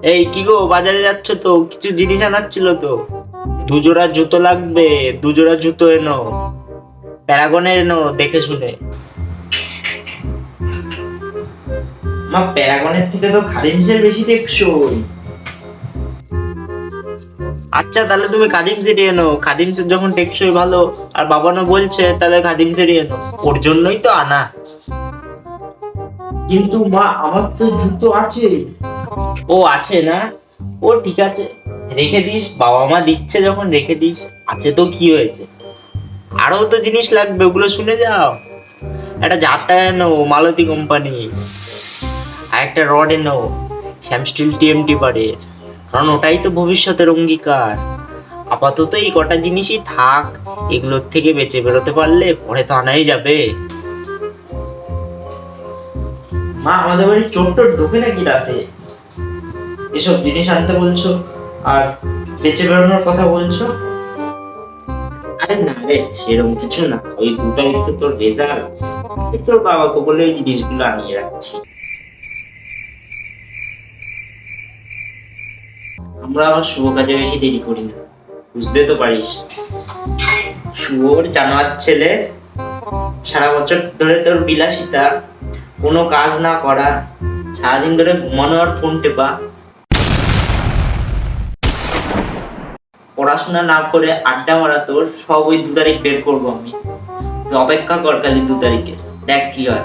এই কি গো, বাজারে যাচ্ছ তো? কিছু জিনিস আনার ছিল তো। দুজোড়া জুতো লাগবে, দুজোড়া জুতো এনো। প্যারাগনের এনো দেখে শুনে। মা, প্যারাগনের থেকে তো খাদিমসের বেশি টেকসই। আচ্ছা তাহলে তুমি খাদিমসেরই এনো, খাদিমসের যখন টেকসই ভালো আর বাবানও বলছে, তাহলে খাদিমসেরই এনো। ওর জন্যই তো আনা। কিন্তু মা, আমার তো জুতো আছে। ও আছে না? ও ঠিক আছে, রেখে দিস, বাবা মা দিচ্ছে যখন রেখে দিস। আছে তো কি হয়েছে, আরো তো জিনিস লাগবে, ওগুলো শুনে যাও। একটা জাতা এনো মালতী কোম্পানি, আর একটা রড এনো শ্যাম স্টিল টিএমটি বারের, কারণ ওটাই তো ভবিষ্যতের অঙ্গীকার। আপাতত এই কটা জিনিসই থাক, এগুলোর থেকে বেঁচে বেরোতে পারলে পরে তো আনাই যাবে। মা, আমাদের বাড়ি চোর টোর ঢোকে নাকি রাতে? এসব জিনিস আনতে বলছো আর বেঁচে বেরোনোর কথা বলছো? আরে না রে, সেরকম কিছু না, ওই 2 তারিখ তো তোর রেজাল্ট, তোর বাবাকে বলে ওই জিনিসগুলো আনিয়ে রাখছি। আমরা আবার শুভ কাজে বেশি দেরি করি না, বুঝতে তো পারিস। শুভর জানোয়ার ছেলে, সারা বছর ধরে তোর বিলাসিতা, কোনো কাজ না করা, সারাদিন ধরে ঘুমানো আর ফোন টেপা, পড়াশোনা না করে আড্ডা মারা, তোর সব ওই 2 তারিখ বের করবো আমি। তুই অপেক্ষা কর খালি 2 তারিখে, দেখ কি হয়।